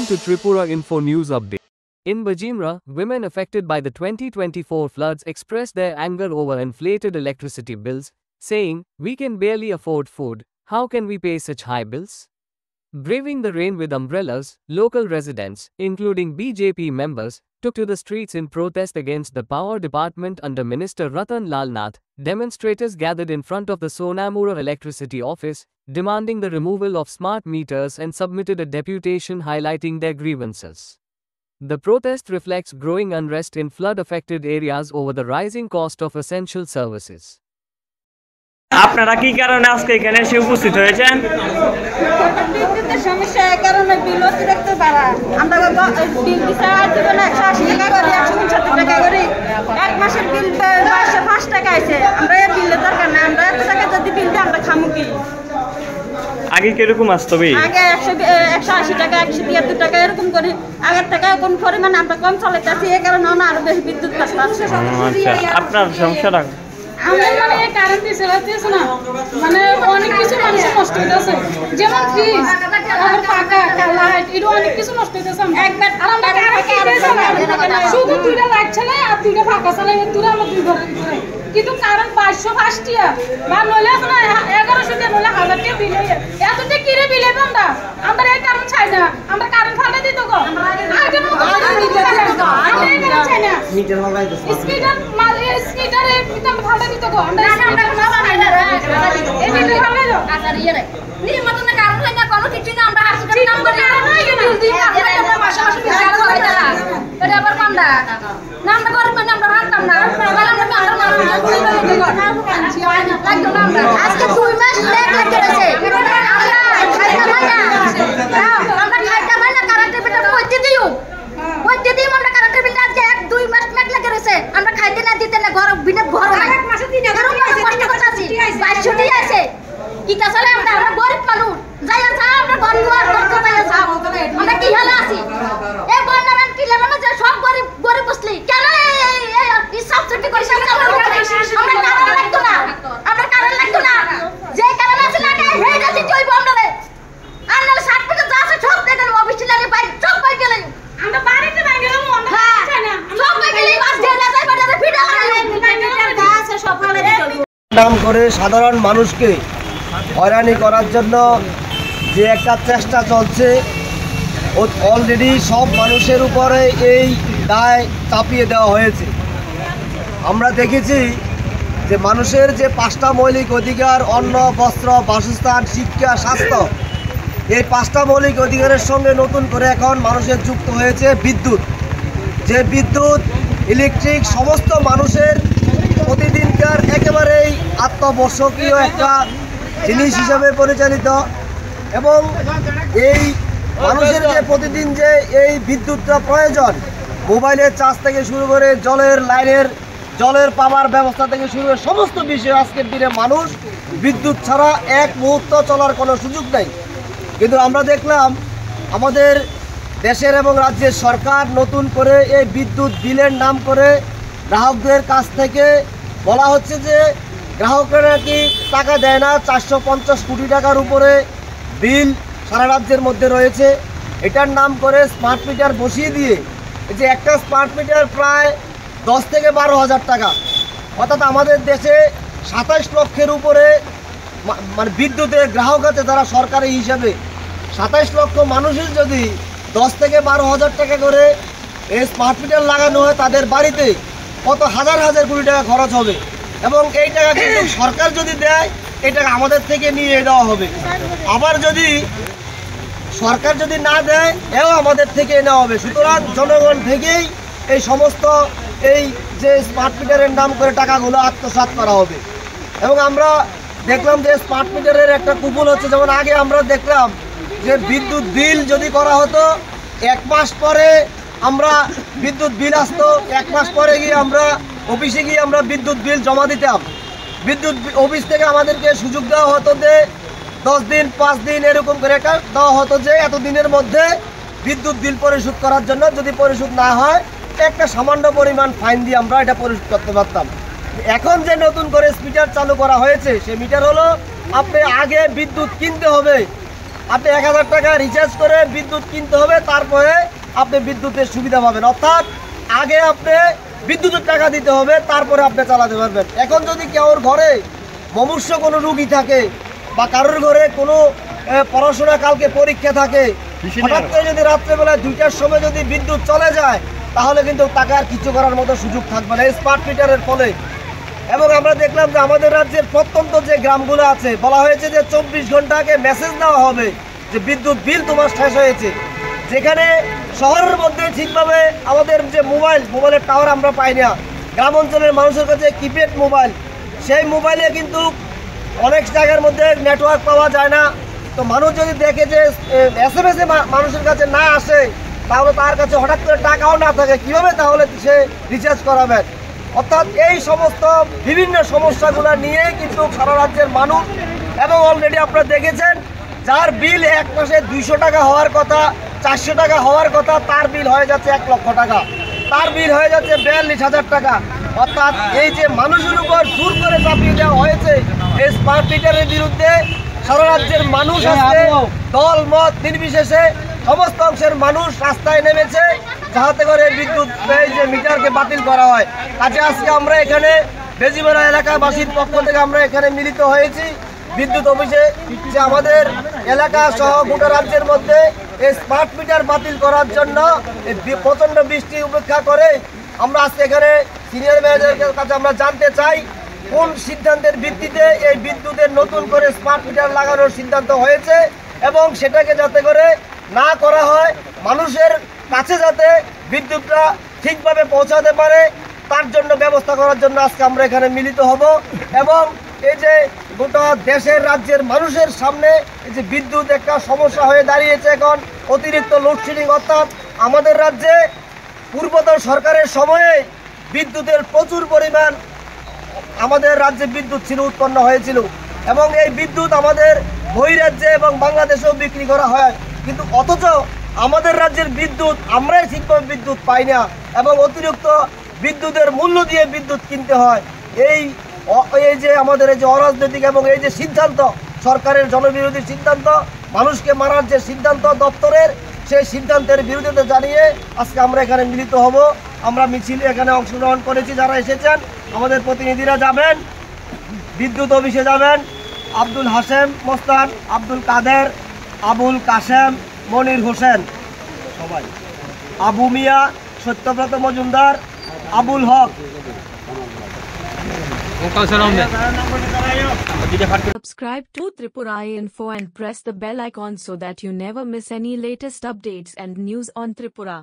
to Tripura Info News Update. In Bajimra, women affected by the 2024 floods expressed their anger over inflated electricity bills, saying, "We can barely afford food, how can we pay such high bills?" Braving the rain with umbrellas, local residents, including BJP members, took to the streets in protest against the power department under Minister Ratan Lal Nath. Demonstrators gathered in front of the Sonamura Electricity Office, demanding the removal of smart meters and submitted a deputation highlighting their grievances. The protest reflects growing unrest in flood-affected areas over the rising cost of essential services. আপনারা কি কারণে আজকে এখানে এসে উপস্থিত হয়েছেন? বিদ্যুতের সমস্যার কারণে বিল অতিরিক্ত বাড়া। আমরা বিল দিতে দিব না 180 টাকা করে 169 টাকা করে এক মাসের বিল 505 টাকা আছে। আমরা এই বিলের দরকার না, আমরা এত টাকা যদি বিল দিই আমরা খামু কি? আগে কিরকম আসতো বিল? আগে 180 টাকা 173 টাকা এরকম করে আগের টাকা কোন পরিমাণ আমরা কম চালাইতেছি, এই কারণে আরো বেশি বিদ্যুৎ কষ্ট আছে। আচ্ছা, আপনার সমস্যাটা আমাদের মানে কারেন্ট দিছে না, মানে অনেক কিছু মানুষের নষ্ট হইতেছে, যেমন ফ্রিজ আর পাকা লাইট এটা অনেক কিছু নষ্ট হইতেছে। একবার আর আমরা শুধু দুইটা লাইট চালাই আর দুইটা পাকা চালাই, দুইটা আমরা দুই ঘর কিন্তু কারেন্ট 505 টাকা বা নইলে না 1100 টাকা নইলে 1000 টাকা বিল হয়। এতটা কিরে বিল হবে আমরা এই কারণ চাই না, আমরা কারেন্ট ফাটা দিত গো আগে না আমরা এই কারণ চাই না মিটার লাগাই দিছি স্পিডার স্পিডারে কিন্তু আমরা ফাটা দিত গো আমরা বানাই না এই মিটার লাগাই দাও আচ্ছা ইয়ে রে নি মত না কারণ হয় না কোনো কিছু না আমরা হাসপাতাল নাম করে বিল দিই আমরা মাসে মাসে বিল লাগাই না এটা আবার কোনটা না আমরা গরিব মানে আমরা হাঁটতাম না আজকে 2 মাস লেট লেগে গেছে আমরা খাইতে পারি না কারেন্টের বিল কইতে দিও আমরা কারেন্টের বিল আজকে 1-2 মাস মেক লেগে গেছে আমরা খাইতে না দিতে না ঘর বিনা ঘর নাই এক মাসে 3000 কষ্ট করতেছি 2200 টাকা আছে কি কাছালে আমরা গরিব মানুষ যাইয়া যা আমরা ঘর দুয়ার করতে যাইয়া যা আমরা কি হালে আছি এই বন্যারান কি লেমন যে সব গরিব গরিব বসলি কেন এই সব ছুটি কইছে আমরা কারণ লাগতো না যে কারণ আছে লাগে হেটা দিতে হইব আমরারে আর না 60 টাকা যা আছে সব দেখেন অফিসিয়ালি পাই সব পাই গেলেন আমরা বাড়িতে নাই গেলাম আমরা চাই না সব পাই গেলি বাস দিয়ে যায় বাজারে ফিডা লাগাই গাছ সকালে নাম করে সাধারণ মানুষকে হয়রানি করার জন্য যে একটা চেষ্টা চলছে, অলরেডি সব মানুষের উপরে এই দায় চাপিয়ে দেওয়া হয়েছে। আমরা দেখেছি যে মানুষের যে 5টা মৌলিক অধিকার অন্ন, বস্ত্র, বাসস্থান, শিক্ষা, স্বাস্থ্য, এই 5টা মৌলিক অধিকারের সঙ্গে নতুন করে এখন মানুষের যুক্ত হয়েছে বিদ্যুৎ। যে বিদ্যুৎ ইলেকট্রিক সমস্ত মানুষের প্রতিদিনকার একেবারেই আত্মবশ্যকীয় একটা জিনিস হিসাবে পরিচালিত, এবং এই মানুষের যে প্রতিদিন যে এই বিদ্যুৎটা প্রয়োজন, মোবাইলের চার্জ থেকে শুরু করে জলের পাওয়ার ব্যবস্থা থেকে শুরু করে সমস্ত বিষয়ে আজকের দিনে মানুষ বিদ্যুৎ ছাড়া এক মুহূর্ত চলার কোনো সুযোগ নেই। কিন্তু আমরা দেখলাম আমাদের দেশের এবং রাজ্যের সরকার নতুন করে এই বিদ্যুৎ বিলের নাম করে গ্রাহকদের কাছ থেকে বলা হচ্ছে যে গ্রাহকরা নাকি টাকা দেয় না, 450 কোটি টাকার উপরে বিল সারা রাজ্যের মধ্যে রয়েছে। এটার নাম করে স্মার্ট মিটার বসিয়ে দিয়ে যে একটা স্মার্ট মিটার প্রায় 10 থেকে 12,000 টাকা, অর্থাৎ আমাদের দেশে 27 লক্ষের উপরে মানে বিদ্যুতের গ্রাহক আছে যারা সরকারি হিসাবে। 27 লক্ষ মানুষের যদি 10 থেকে 12,000 টাকা করে এই স্মার্ট মিটার লাগানো হয়, তাদের বাড়িতে কত হাজার হাজার কোটি টাকা খরচ হবে, এবং এই টাকা কিন্তু সরকার যদি দেয় এই টাকা আমাদের থেকে নিয়ে দেওয়া হবে। আবার যদি সরকার যদি না দেয় এও আমাদের থেকে নেওয়া হবে। সুতরাং জনগণ থেকেই এই সমস্ত এই যে স্মার্ট মিটারের নাম করে টাকাগুলো আত্মসাৎ করা হবে। এবং আমরা দেখলাম যে স্মার্ট মিটারের একটা কুপন হচ্ছে, যেমন আগে আমরা দেখলাম যে বিদ্যুৎ বিল যদি করা হতো 1 মাস পরে আমরা বিদ্যুৎ বিল আসতো, 1 মাস পরে গিয়ে আমরা অফিসে গিয়ে আমরা বিদ্যুৎ বিল জমা দিতাম। বিদ্যুৎ অফিস থেকে আমাদেরকে সুযোগ দেওয়া হতো যে 10 দিন 5 দিন এরকম করে একটা দেওয়া হতো যে এত দিনের মধ্যে বিদ্যুৎ বিল পরিশোধ করার জন্য, যদি পরিশোধ না হয় একটা সামান্য পরিমাণ ফাইন দিয়ে আমরা এটা পরিশোধ করতে পারতাম। এখন যে নতুন করে মিটার চালু করা হয়েছে, সেই মিটার হলো আপনি আগে বিদ্যুৎ কিনতে হবে, আপনি 1000 টাকা রিচার্জ করে বিদ্যুৎ কিনতে হবে, তারপরে আপনি বিদ্যুতের সুবিধা পাবেন। অর্থাৎ আগে আপনি বিদ্যুতের টাকা দিতে হবে, তারপরে আপনি চালাতে পারবেন। এখন যদি কারোর ঘরে মুমূর্ষু কোনো রুগী থাকে বা কারোর ঘরে কোনো পড়াশোনা কালকে পরীক্ষা থাকে, হঠাৎ করে যদি রাত্রেবেলায় 2টার সময় যদি বিদ্যুৎ চলে যায়, তাহলে কিন্তু তাকে আর কিছু করার মতো সুযোগ থাকবে না এই স্মার্ট মিটারের ফলে। এবং আমরা দেখলাম যে আমাদের রাজ্যের প্রত্যন্ত যে গ্রামগুলো আছে, বলা হয়েছে যে 24 ঘন্টা আগে মেসেজ দেওয়া হবে যে বিদ্যুৎ বিল তোমার শেষ হয়েছে। যেখানে শহরের মধ্যে ঠিকভাবে আমাদের যে মোবাইলের টাওয়ার আমরা পাই না, গ্রাম অঞ্চলের মানুষের কাছে কিপ্যাড মোবাইল, সেই মোবাইলে কিন্তু অনেক জায়গার মধ্যে নেটওয়ার্ক পাওয়া যায় না। তো মানুষ যদি দেখে যে SMS মানুষের কাছে না আসে, তাহলে তার কাছে হঠাৎ করে টাকাও না থাকে, কীভাবে তাহলে সে রিচার্জ করাবেন? অর্থাৎ এই সমস্ত বিভিন্ন সমস্যাগুলো নিয়ে কিন্তু সারা রাজ্যের মানুষ, এবং অলরেডি আপনারা দেখেছেন যার বিল এক মাসে 200 টাকা হওয়ার কথা, 400 টাকা হওয়ার কথা, তার বিল হয়ে যাচ্ছে 1 লক্ষ টাকা, তার বিল হয়ে যাচ্ছে 42,000 টাকা। অর্থাৎ এই যে মানুষের উপর জোর করে চাপিয়ে দেওয়া হয়েছে এই স্মার্ট মিটারের বিরুদ্ধে, সারা রাজ্যের মানুষ আজকে দল মত নির্বিশেষে সমস্ত অংশের মানুষ রাস্তায় নেমেছে যাতে করে বিদ্যুৎ এই যে মিটারকে বাতিল করা হয়। আজকে আমরা এখানে বেজিমারা এলাকাবাসীর পক্ষ থেকে আমরা এখানে মিলিত হয়েছি বিদ্যুৎ অফিসে, যে আমাদের এলাকা সহ গোটা রাজ্যের মধ্যে এই স্মার্ট মিটার বাতিল করার জন্য প্রচণ্ড বৃষ্টি উপেক্ষা করে আমরা আজকে এখানে সিনিয়র ম্যানেজারের কাছে আমরা জানতে চাই কোন সিদ্ধান্তের ভিত্তিতে এই বিদ্যুতের নতুন করে স্মার্ট মিটার লাগানোর সিদ্ধান্ত হয়েছে, এবং সেটাকে যাতে করে না করা হয়, মানুষের কাছে যাতে বিদ্যুৎটা ঠিকভাবে পৌঁছাতে পারে, তার জন্য ব্যবস্থা করার জন্য আজকে আমরা এখানে মিলিত হব। এবং এই যে গোটা দেশের রাজ্যের মানুষের সামনে এই যে বিদ্যুৎ একটা সমস্যা হয়ে দাঁড়িয়েছে এখন, অতিরিক্ত লোডশেডিং, অর্থাৎ আমাদের রাজ্যে পূর্বতন সরকারের সময়ে বিদ্যুতের প্রচুর পরিমাণ আমাদের রাজ্যে বিদ্যুৎ ছিল, উৎপন্ন হয়েছিল, এবং এই বিদ্যুৎ আমাদের বহিরাজ্যে এবং বাংলাদেশেও বিক্রি করা হয়, কিন্তু অথচ আমাদের রাজ্যের বিদ্যুৎ আমরাই ঠিকভাবে বিদ্যুৎ পাই না, এবং অতিরিক্ত বিদ্যুতের মূল্য দিয়ে বিদ্যুৎ কিনতে হয়। এই যে আমাদের এই যে অরাজনৈতিক এবং এই যে সিদ্ধান্ত, সরকারের জনবিরোধী সিদ্ধান্ত, মানুষকে মারার যে সিদ্ধান্ত দপ্তরের, সেই সিদ্ধান্তের বিরোধিতা জানিয়ে আজকে আমরা এখানে মিলিত হব। আমরা মিছিলে এখানে অংশগ্রহণ করেছি, যারা এসেছেন আমাদের প্রতিনিধিরা যাবেন, বিদ্যুৎ অফিসে যাবেন, আব্দুল হাশেম মোস্তান, আব্দুল কাদের, আবুল কাশেম, মনির হোসেন, সবাই, আবু মিয়া, সত্যব্রত মজুমদার, আবুল হক। Subscribe to Tripura Info and press the bell icon so that you never miss any latest updates and news on Tripura.